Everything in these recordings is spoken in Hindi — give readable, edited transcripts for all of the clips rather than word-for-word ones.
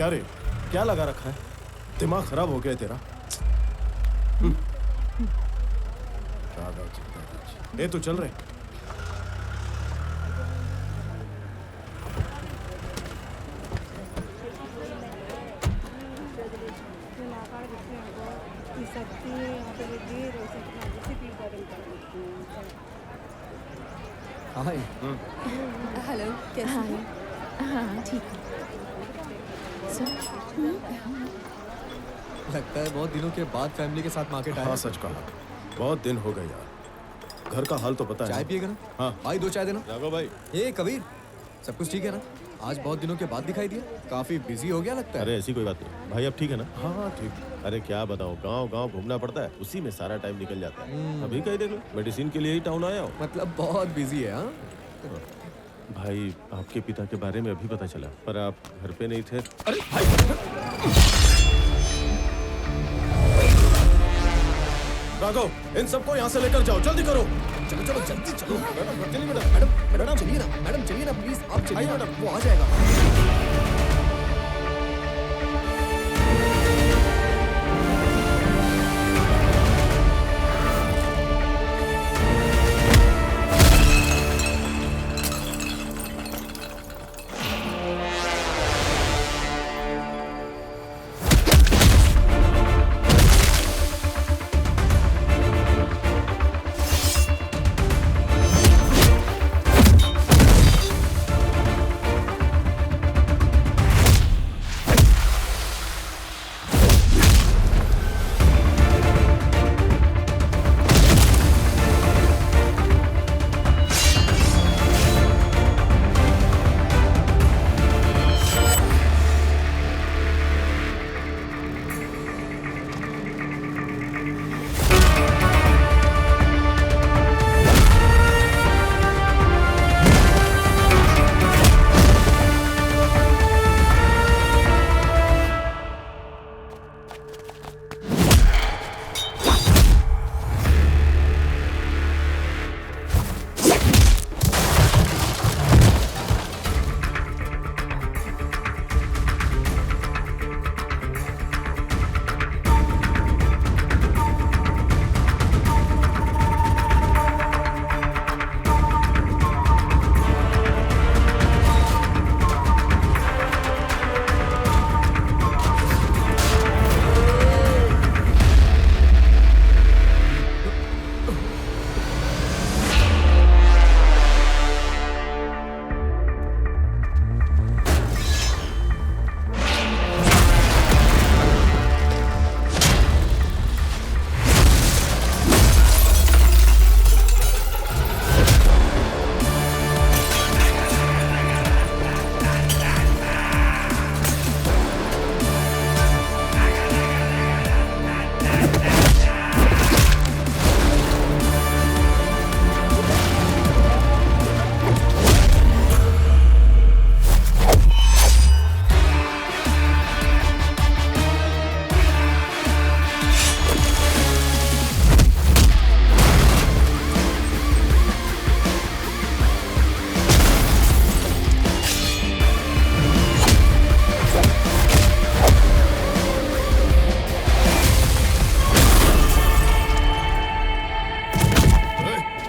क्या रे, क्या लगा रखा है? दिमाग खराब हो गया तेरा। दादाजी, तू चल रहे। हाय। हेलो, कैसे हैं? हाँ ठीक है। लगता है बहुत दिनों के बाद फैमिली के साथ मार्केट आया। हाँ सच कहा, बहुत दिन हो गए यार। घर का हाल तो पता है। चाय पिएगा ना? हाँ भाई 2 चाय देना। राघव भाई। ए कबीर, सब कुछ ठीक है ना? आज बहुत दिनों के बाद दिखाई दिया, काफी बिजी हो गया लगता है। अरे ऐसी कोई बात नहीं भाई, अब ठीक है ना? हाँ हाँ ठीक। अरे क्या बताऊं, गांव गांव घूमना पड़ता है, उसी में सारा टाइम निकल जाता है। अभी कहीं देख लो, मेडिसिन के लिए ही टाउन आया हूँ। मतलब बहुत बिजी है। हाँ भाई आपके पिता के बारे में अभी पता चला, पर आप घर पे नहीं थे। अरे भाई राघव, इन सबको यहाँ से लेकर जाओ, जल्दी करो। चलो चलो जल्दी चलो। चलिए मैडम। मैडम चलिए ना, मैडम चलिए ना प्लीज, आप चलिए आइए मैडम, वो आ जाएगा।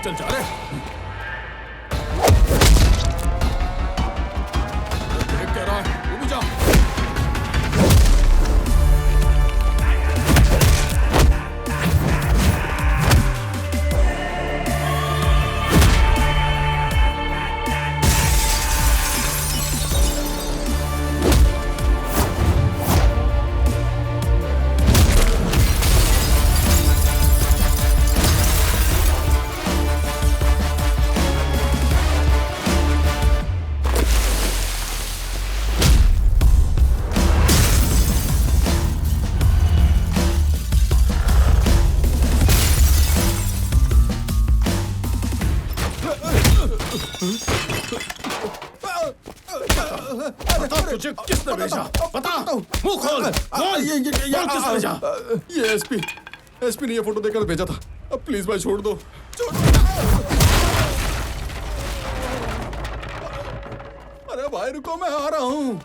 चल जा रहे। देख क्या रहा है, तू भी जा। बता तुझे किसने भेजा? बता, मुंह खोल, बोल, बोल किसने भेजा? ये एसपी ने ये फोटो देकर भेजा था। अब प्लीज भाई छोड़ दो। अरे भाई रुको, मैं आ रहा हूँ।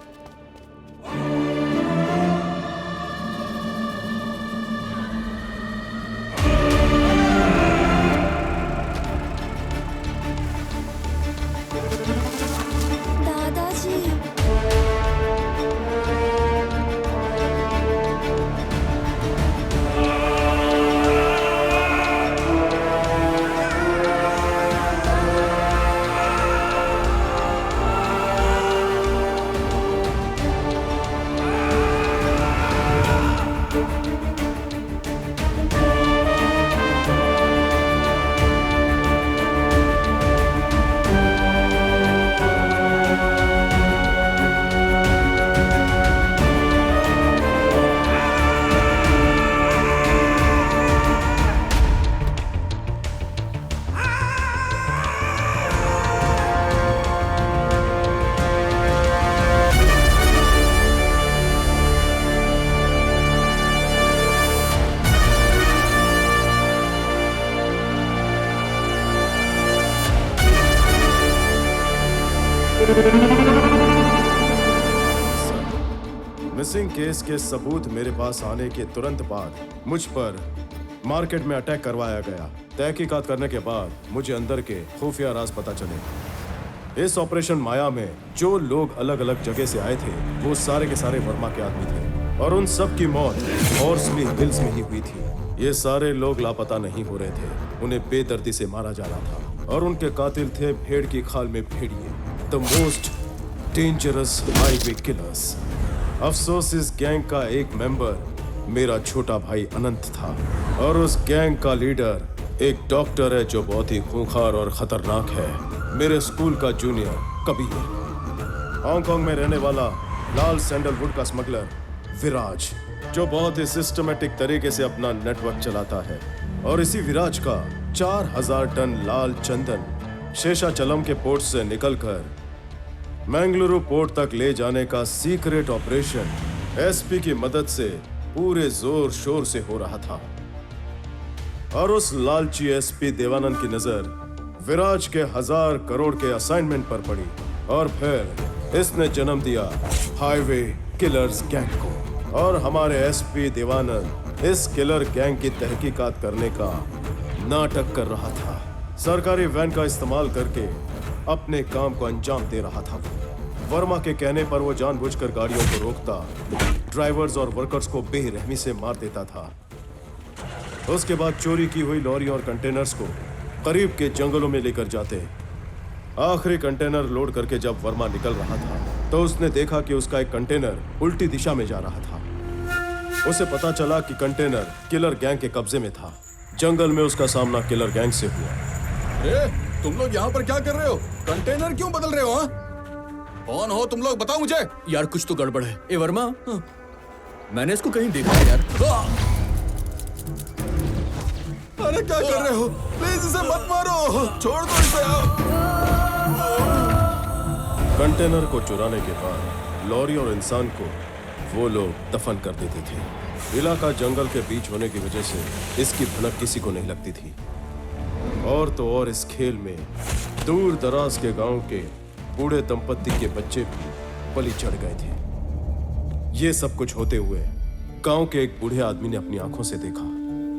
मिसिंग केस के सबूत मेरे पास आने के तुरंत बाद मुझ पर मार्केट में अटैक करवाया गया। तहकीकात करने के बाद मुझे अंदर के खुफिया राज पता चले। इस ऑपरेशन माया में जो लोग अलग अलग जगह से आए थे वो सारे के सारे वर्मा के आदमी थे और उन सब की मौत हॉर्सली हिल्स में ही हुई थी। ये सारे लोग लापता नहीं हो रहे थे, उन्हें बेदर्दी से मारा जा रहा था और उनके कातिल थे भेड़ की खाल में भेड़िए, the most dangerous highway killers. अफसोस इस गैंग का एक मेंबर मेरा छोटा भाई अनंत था और उस गैंग का लीडर एक डॉक्टर है जो बहुत ही खूंखार और खतरनाक है। मेरे स्कूल का जूनियर कबीर, हांगकांग में रहने वाला लाल सैंडलवुड का स्मगलर विराज, जो बहुत ही सिस्टमेटिक तरीके से अपना नेटवर्क चलाता है। और इसी विराज का 4000 टन लाल चंदन शेषाचलम के पोर्ट से निकलकर मंगलुरु पोर्ट तक ले जाने का सीक्रेट ऑपरेशन एसपी की मदद से पूरे जोर शोर से हो रहा था। और उस लालची एसपी देवानंद की नजर विराज के 1000 करोड़ के असाइनमेंट पर पड़ी और फिर इसने जन्म दिया हाईवे किलर्स गैंग को। और हमारे एसपी देवानंद इस किलर गैंग की तहकीकात करने का नाटक कर रहा था। सरकारी वैन का इस्तेमाल करके अपने काम को अंजाम दे रहा था। वर्मा के कहने पर वो जानबूझकर गाड़ियों को रोकता, ड्राइवर्स और वर्कर्स को बेरहमी से मार देता था। उसके बाद चोरी की हुई लॉरी और कंटेनर्स को करीब के जंगलों में लेकर जाते। आखिरी कंटेनर लोड करके जब वर्मा निकल रहा था तो उसने देखा कि उसका एक कंटेनर उल्टी दिशा में जा रहा था। उसे पता चला कि कंटेनर किलर गैंग के कब्जे में था। जंगल में उसका सामना किलर गैंग से हुआ। तुम लोग यहाँ पर क्या कर रहे हो? कंटेनर क्यों बदल रहे हो? हाँ? कौन हो तुम लोग, बताओ मुझे। यार कुछ तो गड़बड़ है। ए वर्मा, मैंने इसको कहीं देखा है यार। अरे क्या कर रहे हो? प्लीज इसे मत मारो, छोड़ दो इसे। कंटेनर को चुराने के बाद लॉरी और इंसान को वो लोग दफन कर देते थे। इलाका जंगल के बीच होने की वजह से इसकी भनक किसी को नहीं लगती थी। और तो और इस खेल में दूर दराज के गांव के बूढ़े दंपत्ति के बच्चे भी बलि चढ़ गए थे। ये सब कुछ होते हुए गांव के एक बूढ़े आदमी ने अपनी आंखों से देखा।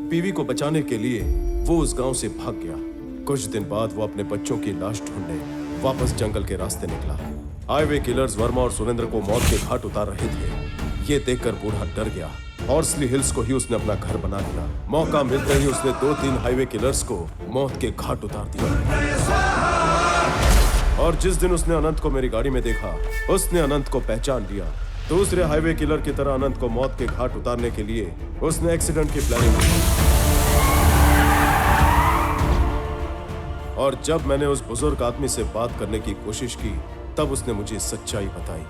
बीवी को बचाने के लिए वो उस गांव से भाग गया। कुछ दिन बाद वो अपने बच्चों की लाश ढूंढने वापस जंगल के रास्ते निकला। हाईवे किलर्स वर्मा और सुरेंद्र को मौत के घाट उतार रहे थे। ये देखकर बूढ़ा डर गया। हॉर्सली हिल्स को ही उसने अपना घर बना लिया। मौका मिलते ही उसने 2-3 हाईवे किलर्स को मौत के घाट उतार दिया। और जिस दिन उसने अनंत को मेरी गाड़ी में देखा, उसने अनंत को पहचान लिया। दूसरे हाईवे किलर की तरह अनंत को मौत के घाट उतारने के लिए उसने एक्सीडेंट की प्लानिंग की। और जब मैंने उस बुजुर्ग आदमी से बात करने की कोशिश की तब उसने मुझे सच्चाई बताई।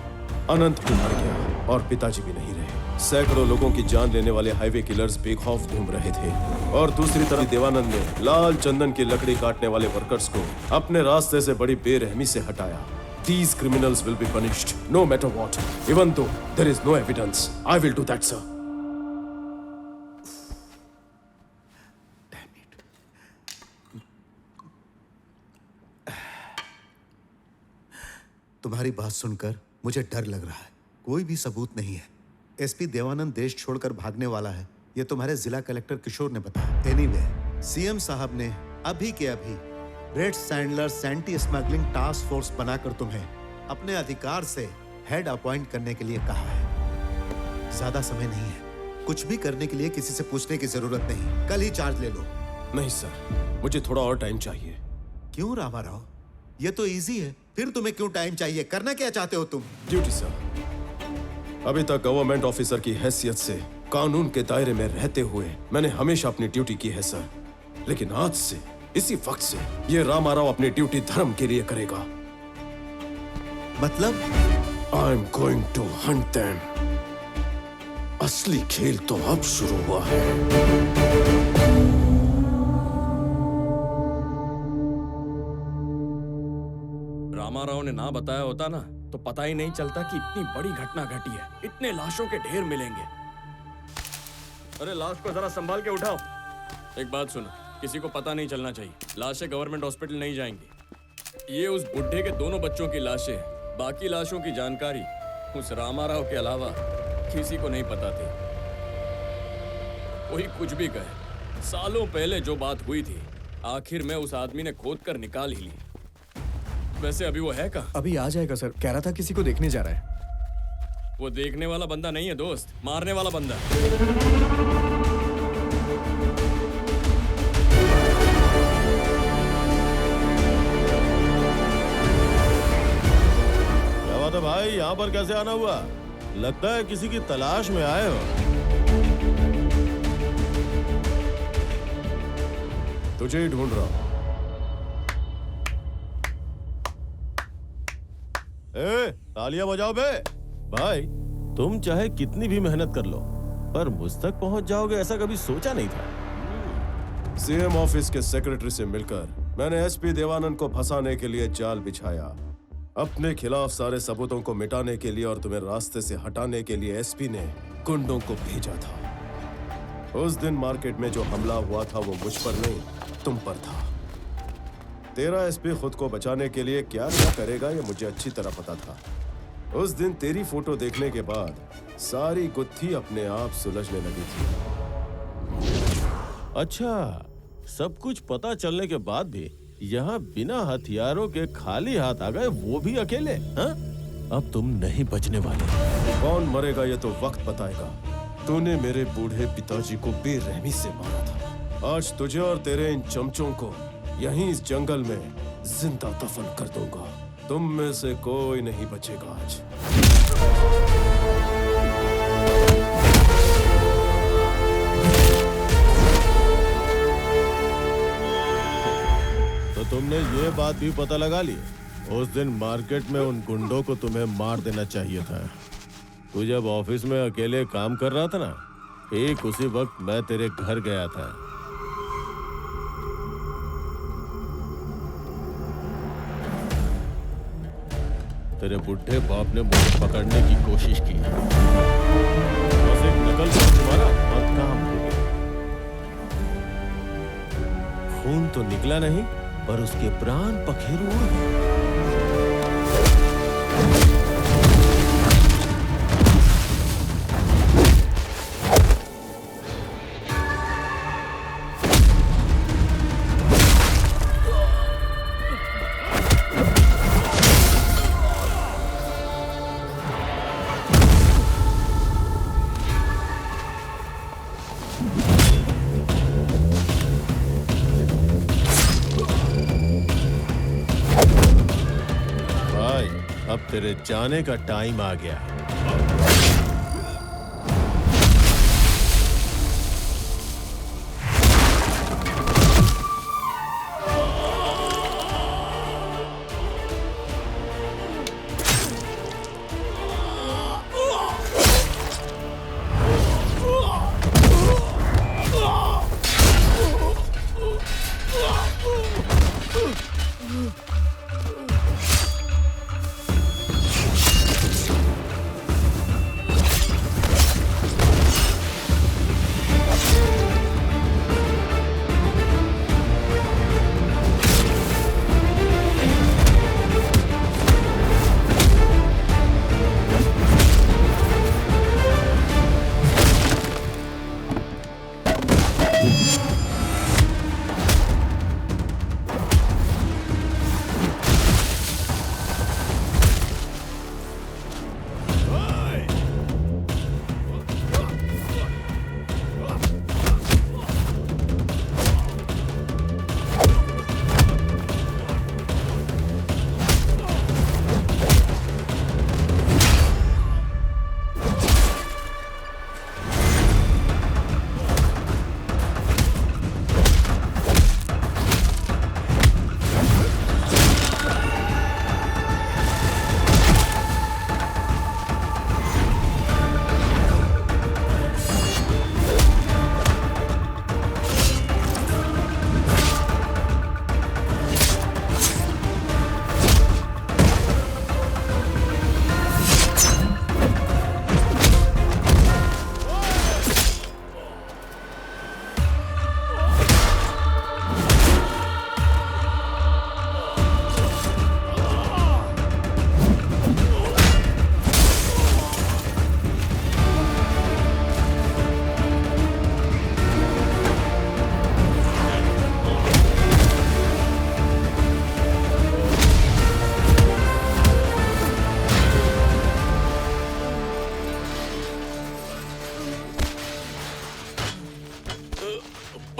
अनंत भी मर गया और पिताजी भी नहीं रहे। सैकड़ों लोगों की जान लेने वाले हाईवे किलर्स बेखौफ घूम रहे थे और दूसरी तरफ देवानंद ने लाल चंदन की लकड़ी काटने वाले वर्कर्स को अपने रास्ते से बड़ी बेरहमी से हटाया। These criminals will be punished, no matter what, even though there is no evidence. I will do that, sir. तुम्हारी बात सुनकर मुझे डर लग रहा है। कोई भी सबूत नहीं है। एसपी देवानंद देश छोड़कर भागने वाला है, ये तुम्हारे जिला कलेक्टर किशोर ने बताया। एनीवे, सीएम साहब ने अभी के अभी red sanders anti smuggling task force बनाकर तुम्हें अपने अधिकार से हेड अपॉइंट करने के लिए कहा है। ज्यादा समय नहीं है। कुछ भी करने के लिए किसी से पूछने की जरूरत नहीं। कल ही चार्ज ले लो। नहीं सर, मुझे थोड़ा और टाइम चाहिए। क्यों रामाराव? ये तो इजी है। फिर तुम्हें क्यों टाइम चाहिए? करना क्या चाहते हो तुम? Duty sir. अभी तक गवर्नमेंट ऑफिसर की हैसियत से कानून के दायरे में रहते हुए मैंने हमेशा अपनी ड्यूटी की है सर। लेकिन आज से, इसी वक्त से ये रामाराव अपनी ड्यूटी धर्म के लिए करेगा। मतलब? I am going to hunt them. असली खेल तो अब शुरू हुआ है। रामाराव ने ना बताया होता ना तो पता ही नहीं चलता कि इतनी बड़ी घटना घटी है। इतने लाशों के ढेर मिलेंगे। अरे लाश को जरा संभाल के उठाओ। एक बात सुनो, किसी को पता नहीं चलना चाहिए। लाशें गवर्नमेंट हॉस्पिटल नहीं जाएंगी। ये उस बुढ़े के दोनों बच्चों की लाशें हैं। बाकी लाशों की जानकारी उस रामाराव के अलावा किसी को नहीं पता थी। कोई कुछ भी कहे, सालों पहले जो बात हुई थी आखिर में उस आदमी ने खोद कर निकाल ही ली। वैसे अभी वो है कहाँ? अभी आ जाएगा सर, कह रहा था किसी को देखने जा रहा है। वो देखने वाला बंदा नहीं है दोस्त, मारने वाला बंदा। क्या बात है भाई, यहाँ पर कैसे आना हुआ? लगता है किसी की तलाश में आए हो। तुझे ही ढूंढ रहा हूं। तालियां बजाओ बे। भाई तुम चाहे कितनी भी मेहनत कर लो पर मुझ तक पहुंच जाओगे ऐसा कभी सोचा नहीं था। सीएम ऑफिस के सेक्रेटरी से मिलकर मैंने एसपी देवानंद को फंसाने के लिए जाल बिछाया। अपने खिलाफ सारे सबूतों को मिटाने के लिए और तुम्हें रास्ते से हटाने के लिए एसपी ने गुंडों को भेजा था। उस दिन मार्केट में जो हमला हुआ था वो मुझ पर नहीं, तुम पर था। तेरा एसपी खुद को बचाने के लिए क्या क्या करेगा ये मुझे अच्छी तरह पता था। उस दिन तेरी फोटो देखने के बाद सारी गुत्थी अपने आप सुलझने लगी थी। अच्छा, सब कुछ पता चलने के बाद भी यहाँ बिना हथियारों के खाली हाथ आ गए, वो भी अकेले। हाँ? अब तुम नहीं बचने वाले। कौन मरेगा ये तो वक्त बताएगा। तूने मेरे बूढ़े पिताजी को बेरहमी से मारा था। आज तुझे और तेरे इन चमचों को यहीं इस जंगल में जिंदा दफन कर दूंगा। तुम में से कोई नहीं बचेगा आज। तो तुमने ये बात भी पता लगा ली? उस दिन मार्केट में उन गुंडों को तुम्हें मार देना चाहिए था। तू जब ऑफिस में अकेले काम कर रहा था ना, ठीक उसी वक्त मैं तेरे घर गया था। तेरे बुढ़े बाप ने मुझे पकड़ने की कोशिश की। बस एक नकल का तुम्हारा और काम हो गया। खून तो निकला नहीं पर उसके प्राण पखेरु उड़ गए। अब तेरे जाने का टाइम आ गया।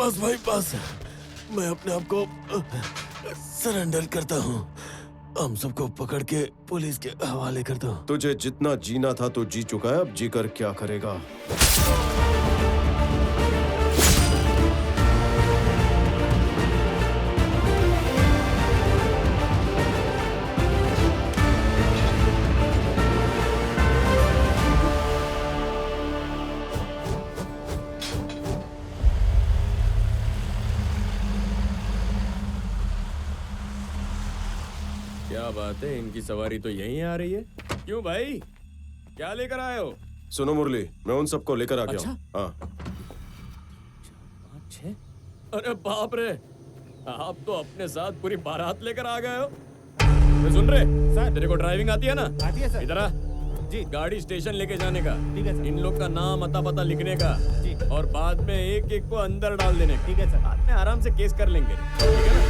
बस भाई बस, मैं अपने आप को सरेंडर करता हूँ। हम सबको पकड़ के पुलिस के हवाले करता हूँ। तुझे जितना जीना था तो जी चुका है, अब जी कर क्या करेगा? क्या बात है, इनकी सवारी तो यहीं आ रही है। क्यों भाई, क्या लेकर आए हो? सुनो मुरली, मैं उन सबको लेकर आ गया अच्छा? हूँ। हाँ, 6? अरे बाप रे, आप तो अपने साथ पूरी बारात लेकर आ गए हो। मैं सुन रहे सर, तेरे को ड्राइविंग आती है ना? आती है सर। इधर आ। जी। गाड़ी स्टेशन लेके जाने का, ठीक है सर। इन लोग का नाम अता पता लिखने का, जी। और बाद में एक एक को अंदर डाल देने का। ठीक है सर। बाद में आराम से केस कर लेंगे, ठीक है ना?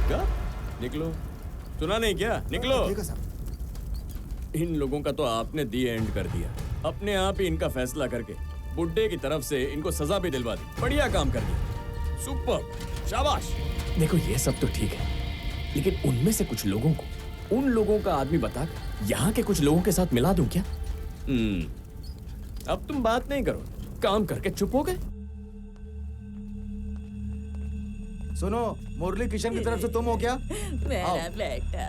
क्या? निकलो, सुना नहीं क्या? निकलो। इन लोगों का तो आपने दी एंड कर दिया, अपने आप ही इनका फैसला करके बुड्ढे की तरफ से इनको सजा भी दिलवा दी। बढ़िया काम कर दिया, सुपर, शाबाश। देखो ये सब तो ठीक है, लेकिन उनमें से कुछ लोगों को, उन लोगों का आदमी बता यहाँ के कुछ लोगों के साथ मिला दूं क्या? अब तुम बात नहीं करो, काम करके चुप हो गए। सुनो, मुरली किशन की तरफ से तुम हो क्या? मेरा बेटा।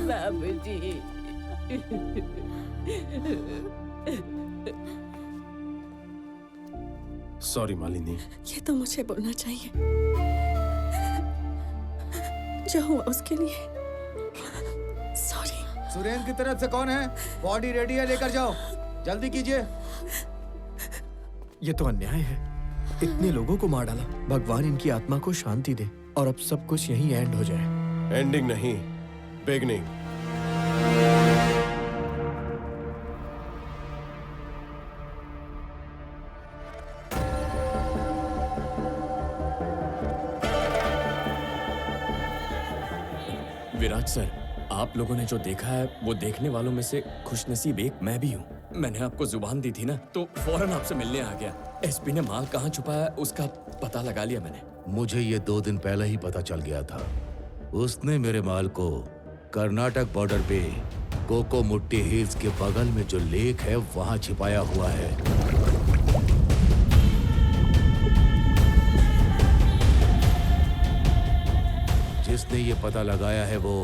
बाबूजी। सॉरी मालिनी। ये तो मुझे बोलना चाहिए। जो हुआ उसके लिए सॉरी। सुरेंद्र की तरफ से कौन है? बॉडी रेडी है, लेकर जाओ, जल्दी कीजिए। ये तो अन्याय है, इतने लोगों को मार डाला। भगवान इनकी आत्मा को शांति दे और अब सब कुछ यहीं एंड हो जाए। एंडिंग नहीं, बिगनिंग। विराज सर, आप लोगों ने जो देखा है वो देखने वालों में से खुशनसीब एक मैं भी हूँ। मैंने आपको जुबान दी थी ना, तो फौरन आपसे मिलने आ गया। एसपी ने माल कहाँ छुपाया है उसका पता लगा लिया मैंने। मुझे ये 2 दिन पहले ही पता चल गया था। उसने मेरे माल को कर्नाटक बॉर्डर पे कोकोमुट्टी हिल्स के बगल में जो लेक है वहां छिपाया हुआ है। जिसने ये पता लगाया है वो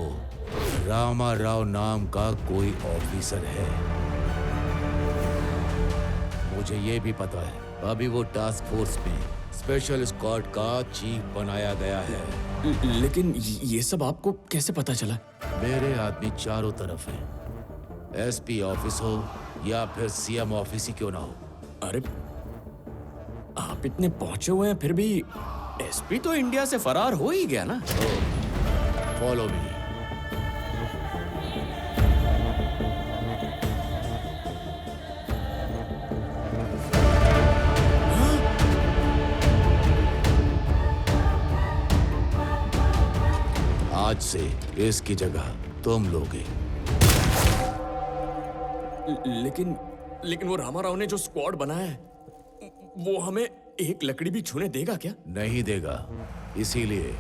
रामा राव नाम का कोई ऑफिसर है। मुझे ये भी पता है अभी वो टास्क फोर्स में स्पेशल स्क्वाड का चीफ बनाया गया है। लेकिन ये सब आपको कैसे पता चला? मेरे आदमी चारों तरफ हैं। एसपी ऑफिस हो या फिर सीएम ऑफिस ही क्यों ना हो। अरे आप इतने पहुंचे हुए हैं फिर भी एसपी तो इंडिया से फरार हो ही गया ना। Follow me. आज से इसकी जगह तुम लोगे। लेकिन वो रामाराव ने जो स्क्वाड बनाया है वो हमें एक लकड़ी भी छूने देगा क्या? नहीं देगा। इसीलिए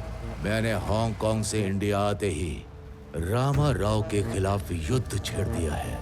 मैंने हांगकांग से इंडिया आते ही रामा राव के खिलाफ युद्ध छेड़ दिया है।